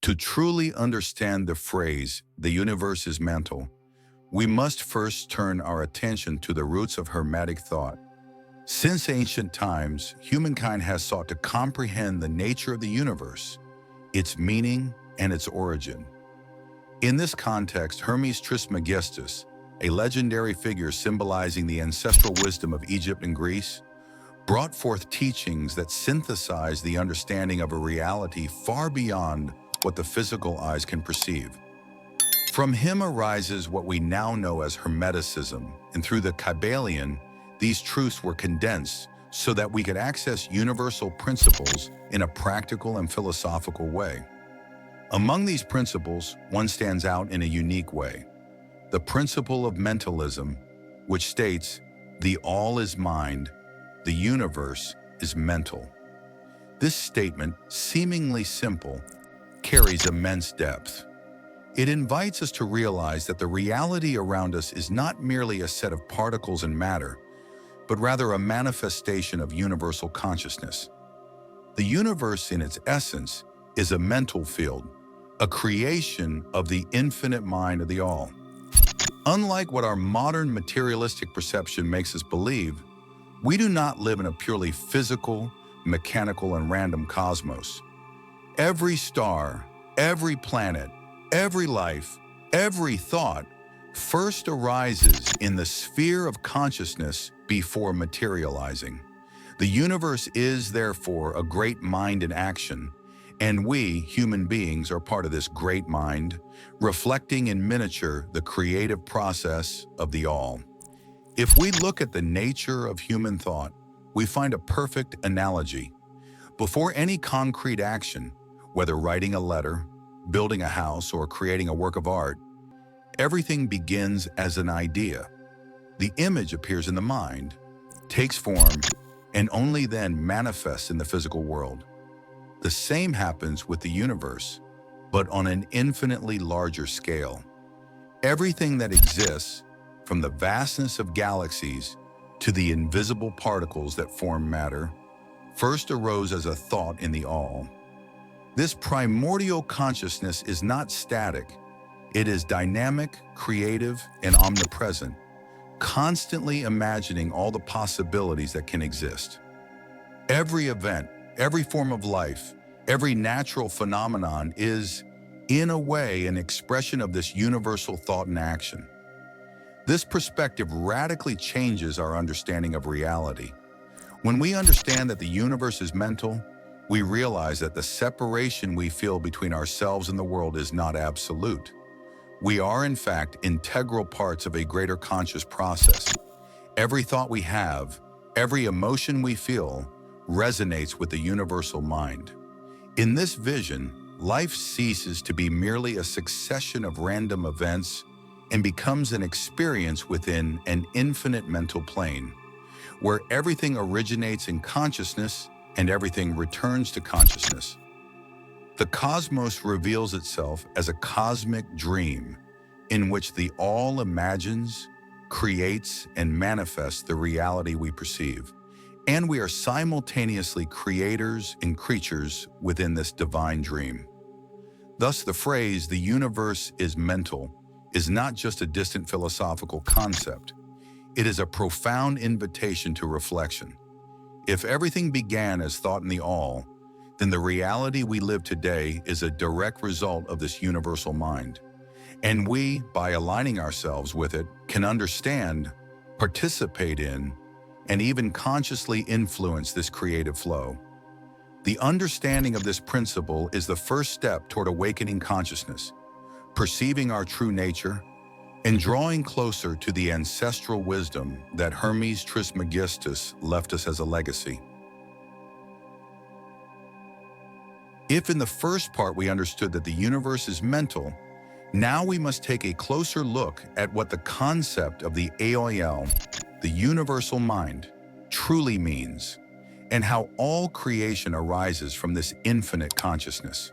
To truly understand the phrase, "the universe is mental," we must first turn our attention to the roots of Hermetic thought. Since ancient times, humankind has sought to comprehend the nature of the universe, its meaning, and its origin. In this context, Hermes Trismegistus, a legendary figure symbolizing the ancestral wisdom of Egypt and Greece, brought forth teachings that synthesize the understanding of a reality far beyond what the physical eyes can perceive. From him arises what we now know as Hermeticism, and through the Kybalion, these truths were condensed so that we could access universal principles in a practical and philosophical way. Among these principles, one stands out in a unique way: the Principle of Mentalism, which states, "The all is mind, the universe is mental." This statement, seemingly simple, carries immense depth. It invites us to realize that the reality around us is not merely a set of particles and matter, but rather a manifestation of universal consciousness. The universe, in its essence, is a mental field, a creation of the infinite mind of the all. Unlike what our modern materialistic perception makes us believe, we do not live in a purely physical, mechanical, and random cosmos. Every star, every planet, every life, every thought first arises in the sphere of consciousness before materializing. The universe is, therefore, a great mind in action, and we, human beings, are part of this great mind, reflecting in miniature the creative process of the all. If we look at the nature of human thought, we find a perfect analogy. Before any concrete action, whether writing a letter, building a house, or creating a work of art, everything begins as an idea. The image appears in the mind, takes form, and only then manifests in the physical world. The same happens with the universe, but on an infinitely larger scale. Everything that exists, from the vastness of galaxies to the invisible particles that form matter, first arose as a thought in the all. This primordial consciousness is not static. It is dynamic, creative, and omnipresent, constantly imagining all the possibilities that can exist. Every event, every form of life, every natural phenomenon is, in a way, an expression of this universal thought in action. This perspective radically changes our understanding of reality. When we understand that the universe is mental, we realize that the separation we feel between ourselves and the world is not absolute. We are, in fact, integral parts of a greater conscious process. Every thought we have, every emotion we feel, resonates with the universal mind. In this vision, life ceases to be merely a succession of random events and becomes an experience within an infinite mental plane, where everything originates in consciousness and everything returns to consciousness. The cosmos reveals itself as a cosmic dream in which the all imagines, creates, and manifests the reality we perceive. And we are simultaneously creators and creatures within this divine dream. Thus, the phrase, "the universe is mental," is not just a distant philosophical concept. It is a profound invitation to reflection. If everything began as thought in the all, then the reality we live today is a direct result of this universal mind. And we, by aligning ourselves with it, can understand, participate in, and even consciously influence this creative flow. The understanding of this principle is the first step toward awakening consciousness, perceiving our true nature, and drawing closer to the ancestral wisdom that Hermes Trismegistus left us as a legacy. If in the first part we understood that the universe is mental, now we must take a closer look at what the concept of the AOL, the universal mind, truly means, and how all creation arises from this infinite consciousness.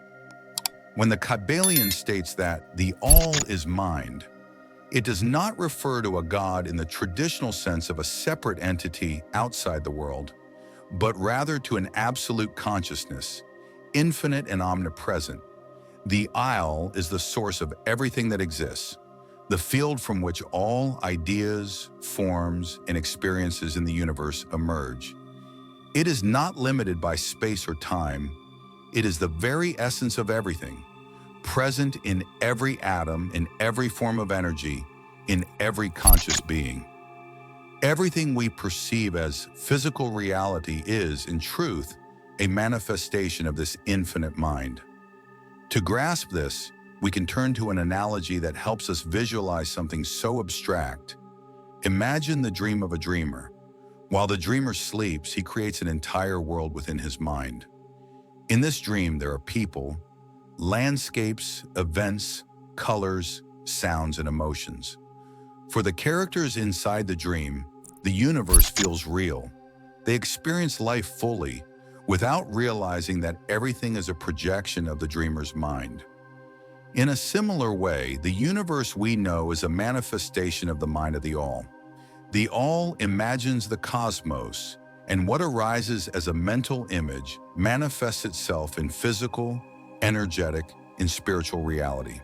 When the Kybalion states that the all is mind, it does not refer to a God in the traditional sense of a separate entity outside the world, but rather to an absolute consciousness, infinite and omnipresent. The isle is the source of everything that exists, the field from which all ideas, forms, and experiences in the universe emerge. It is not limited by space or time. It is the very essence of everything, present in every atom, in every form of energy, in every conscious being. Everything we perceive as physical reality is, in truth, a manifestation of this infinite mind. To grasp this, we can turn to an analogy that helps us visualize something so abstract. Imagine the dream of a dreamer. While the dreamer sleeps, he creates an entire world within his mind. In this dream, there are people, landscapes, events, colors, sounds, and emotions. For the characters inside the dream, the universe feels real. They experience life fully, without realizing that everything is a projection of the dreamer's mind. In a similar way, the universe we know is a manifestation of the mind of the All. The All imagines the cosmos, and what arises as a mental image manifests itself in physical, energetic, and spiritual reality.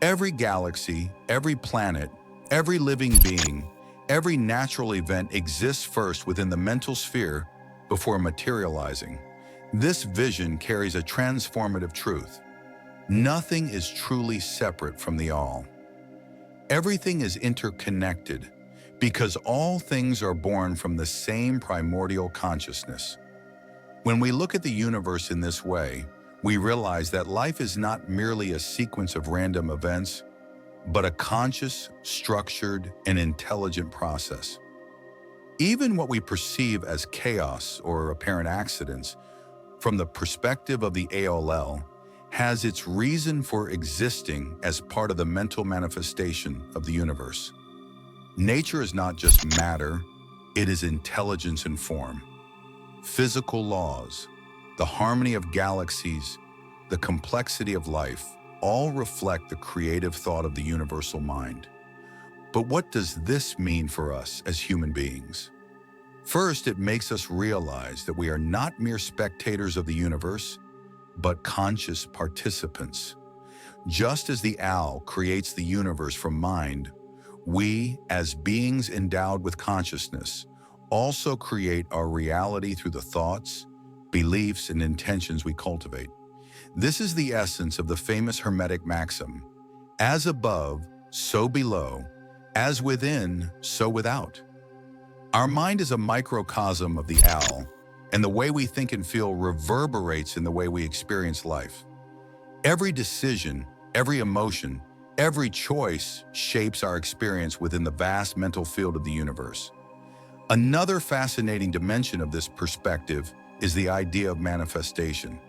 Every galaxy, every planet, every living being, every natural event exists first within the mental sphere before materializing. This vision carries a transformative truth. Nothing is truly separate from the All. Everything is interconnected because all things are born from the same primordial consciousness. When we look at the universe in this way, we realize that life is not merely a sequence of random events, but a conscious, structured, and intelligent process. Even what we perceive as chaos or apparent accidents, from the perspective of the ALL, has its reason for existing as part of the mental manifestation of the universe. Nature is not just matter, it is intelligence and form. Physical laws, the harmony of galaxies, the complexity of life, all reflect the creative thought of the universal mind. But what does this mean for us as human beings? First, it makes us realize that we are not mere spectators of the universe, but conscious participants. Just as the owl creates the universe from mind, we, as beings endowed with consciousness, also create our reality through the thoughts, beliefs, and intentions we cultivate. This is the essence of the famous Hermetic maxim, as above, so below, as within, so without. Our mind is a microcosm of the owl, and the way we think and feel reverberates in the way we experience life. Every decision, every emotion, every choice shapes our experience within the vast mental field of the universe. Another fascinating dimension of this perspective is the idea of manifestation.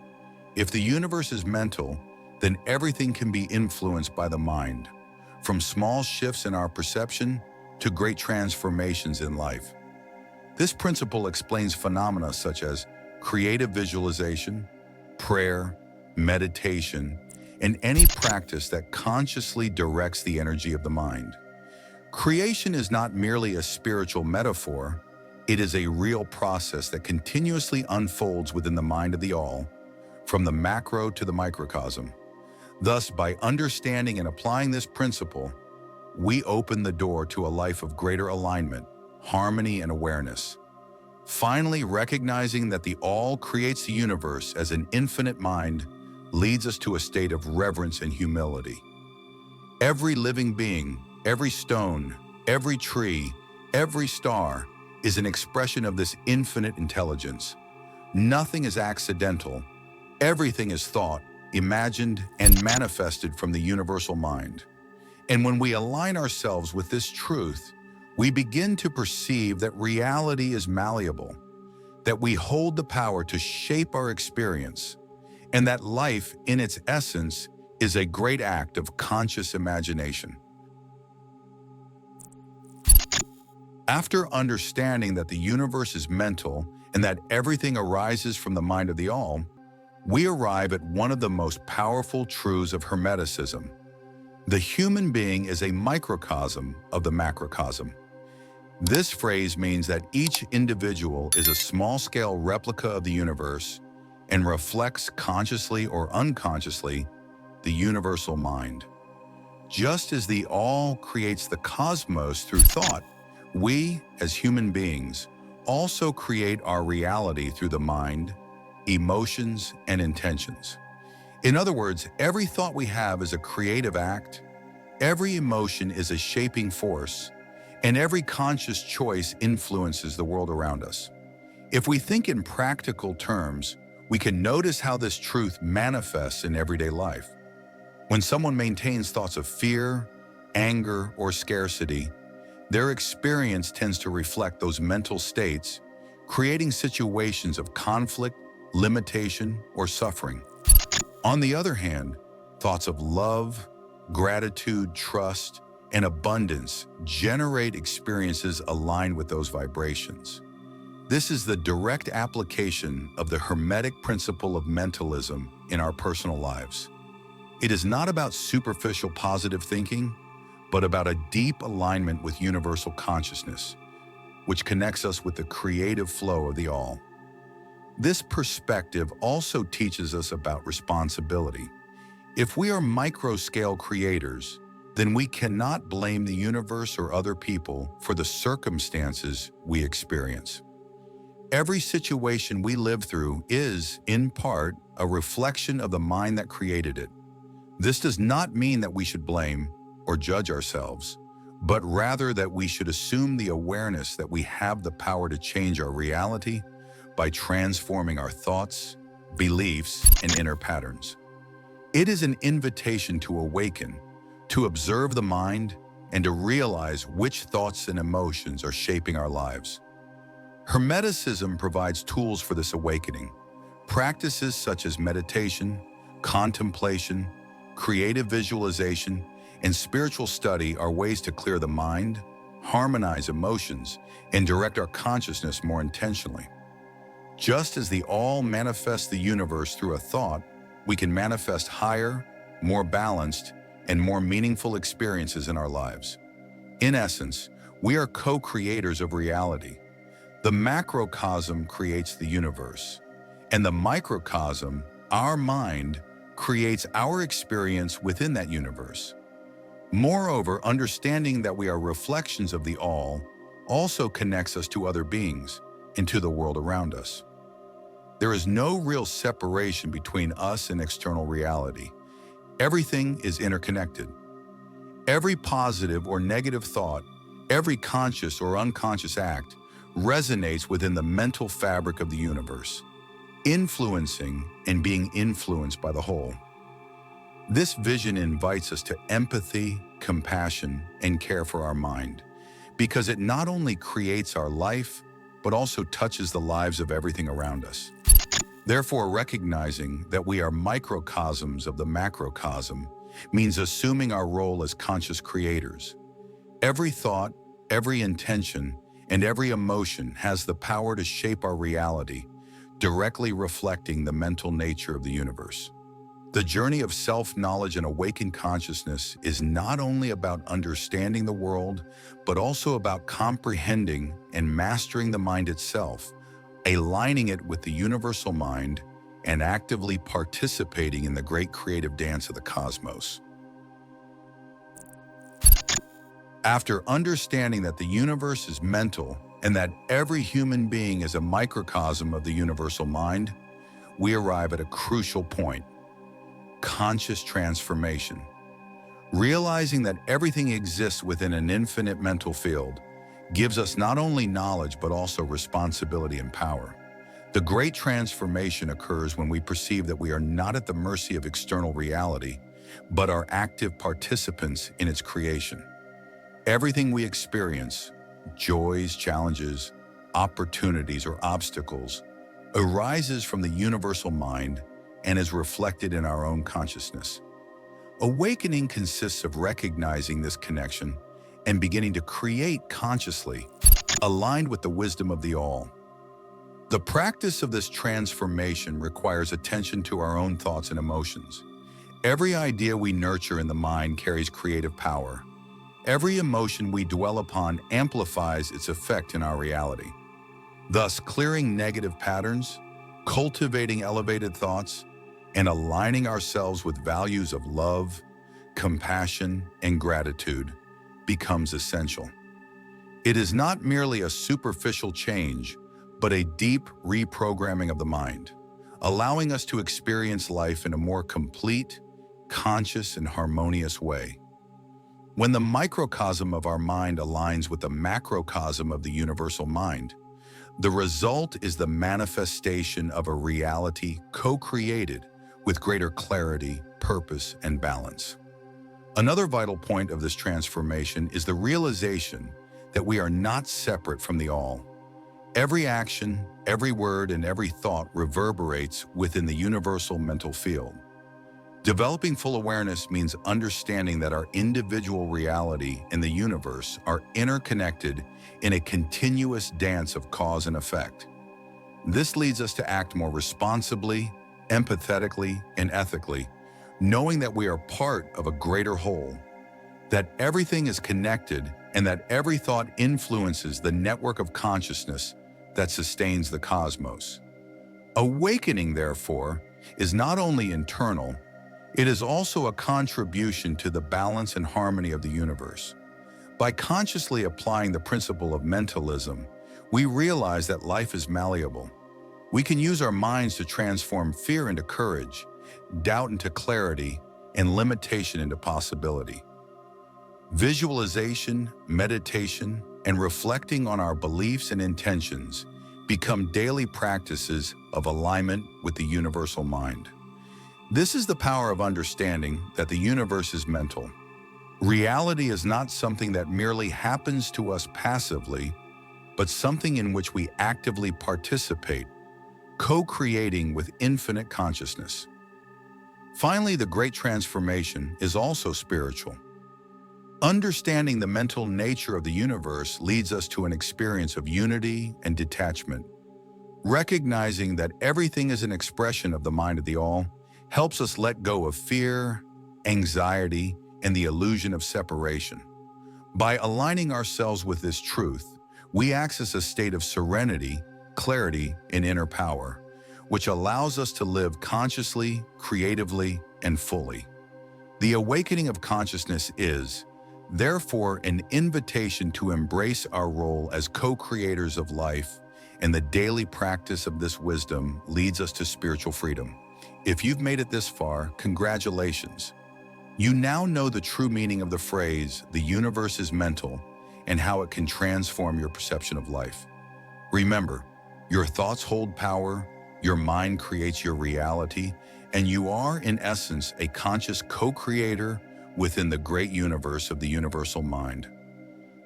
If the universe is mental, then everything can be influenced by the mind, from small shifts in our perception to great transformations in life. This principle explains phenomena such as creative visualization, prayer, meditation, and any practice that consciously directs the energy of the mind. Creation is not merely a spiritual metaphor, it is a real process that continuously unfolds within the mind of the All, from the macro to the microcosm. Thus, by understanding and applying this principle, we open the door to a life of greater alignment, harmony, and awareness. Finally, recognizing that the All creates the universe as an infinite mind leads us to a state of reverence and humility. Every living being, every stone, every tree, every star is an expression of this infinite intelligence. Nothing is accidental. Everything is thought, imagined, and manifested from the universal mind. And when we align ourselves with this truth, we begin to perceive that reality is malleable, that we hold the power to shape our experience, and that life, in its essence, is a great act of conscious imagination. After understanding that the universe is mental and that everything arises from the mind of the All, we arrive at one of the most powerful truths of Hermeticism. The human being is a microcosm of the macrocosm. This phrase means that each individual is a small-scale replica of the universe and reflects consciously or unconsciously the universal mind. Just as the all creates the cosmos through thought, we, as human beings, also create our reality through the mind, emotions, and intentions. In other words, every thought we have is a creative act, every emotion is a shaping force, and every conscious choice influences the world around us. If we think in practical terms, we can notice how this truth manifests in everyday life. When someone maintains thoughts of fear, anger, or scarcity, their experience tends to reflect those mental states, creating situations of conflict, limitation, or suffering. On the other hand, thoughts of love, gratitude, trust, and abundance generate experiences aligned with those vibrations. This is the direct application of the Hermetic Principle of Mentalism in our personal lives. It is not about superficial positive thinking, but about a deep alignment with universal consciousness, which connects us with the creative flow of the all. This perspective also teaches us about responsibility. If we are micro-scale creators, then we cannot blame the universe or other people for the circumstances we experience. Every situation we live through is, in part, a reflection of the mind that created it. This does not mean that we should blame or judge ourselves, but rather that we should assume the awareness that we have the power to change our reality by transforming our thoughts, beliefs, and inner patterns. It is an invitation to awaken, to observe the mind, and to realize which thoughts and emotions are shaping our lives. Hermeticism provides tools for this awakening. Practices such as meditation, contemplation, creative visualization, and spiritual study are ways to clear the mind, harmonize emotions, and direct our consciousness more intentionally. Just as the all manifests the universe through a thought, we can manifest higher, more balanced, and more meaningful experiences in our lives. In essence, we are co-creators of reality. The macrocosm creates the universe, and the microcosm, our mind, creates our experience within that universe. Moreover, understanding that we are reflections of the all also connects us to other beings and to the world around us. There is no real separation between us and external reality. Everything is interconnected. Every positive or negative thought, every conscious or unconscious act resonates within the mental fabric of the universe, influencing and being influenced by the whole. This vision invites us to empathy, compassion, and care for our mind, because it not only creates our life, but also touches the lives of everything around us. Therefore, recognizing that we are microcosms of the macrocosm means assuming our role as conscious creators. Every thought, every intention, and every emotion has the power to shape our reality, directly reflecting the mental nature of the universe. The journey of self-knowledge and awakened consciousness is not only about understanding the world, but also about comprehending and mastering the mind itself, aligning it with the universal mind, and actively participating in the great creative dance of the cosmos. After understanding that the universe is mental and that every human being is a microcosm of the universal mind, we arrive at a crucial point: conscious transformation. Realizing that everything exists within an infinite mental field gives us not only knowledge but also responsibility and power. The great transformation occurs when we perceive that we are not at the mercy of external reality, but are active participants in its creation. Everything we experience, joys, challenges, opportunities, or obstacles, arises from the universal mind and is reflected in our own consciousness. Awakening consists of recognizing this connection and beginning to create consciously, aligned with the wisdom of the all. The practice of this transformation requires attention to our own thoughts and emotions. Every idea we nurture in the mind carries creative power. Every emotion we dwell upon amplifies its effect in our reality. Thus, clearing negative patterns, cultivating elevated thoughts, and aligning ourselves with values of love, compassion, and gratitude becomes essential. It is not merely a superficial change, but a deep reprogramming of the mind, allowing us to experience life in a more complete, conscious, and harmonious way. When the microcosm of our mind aligns with the macrocosm of the universal mind, the result is the manifestation of a reality co-created with greater clarity, purpose, and balance. Another vital point of this transformation is the realization that we are not separate from the all. Every action, every word, and every thought reverberates within the universal mental field. Developing full awareness means understanding that our individual reality and the universe are interconnected in a continuous dance of cause and effect. This leads us to act more responsibly, empathetically, and ethically, knowing that we are part of a greater whole, that everything is connected, and that every thought influences the network of consciousness that sustains the cosmos. Awakening, therefore, is not only internal, it is also a contribution to the balance and harmony of the universe. By consciously applying the principle of mentalism, we realize that life is malleable. We can use our minds to transform fear into courage, doubt into clarity, and limitation into possibility. Visualization, meditation, and reflecting on our beliefs and intentions become daily practices of alignment with the universal mind. This is the power of understanding that the universe is mental. Reality is not something that merely happens to us passively, but something in which we actively participate, co-creating with infinite consciousness. Finally, the great transformation is also spiritual. Understanding the mental nature of the universe leads us to an experience of unity and detachment. Recognizing that everything is an expression of the mind of the all helps us let go of fear, anxiety, and the illusion of separation. By aligning ourselves with this truth, we access a state of serenity, clarity, and inner power, which allows us to live consciously, creatively, and fully. The awakening of consciousness is, therefore, an invitation to embrace our role as co-creators of life, and the daily practice of this wisdom leads us to spiritual freedom. If you've made it this far, congratulations. You now know the true meaning of the phrase, "The universe is mental," and how it can transform your perception of life. Remember, your thoughts hold power, your mind creates your reality, and you are, in essence, a conscious co-creator within the great universe of the universal mind.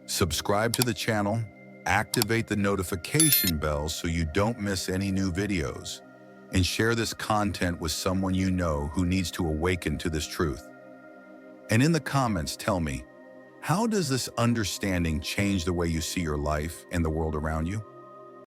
Subscribe to the channel, activate the notification bell so you don't miss any new videos, and share this content with someone you know who needs to awaken to this truth. And in the comments, tell me, how does this understanding change the way you see your life and the world around you?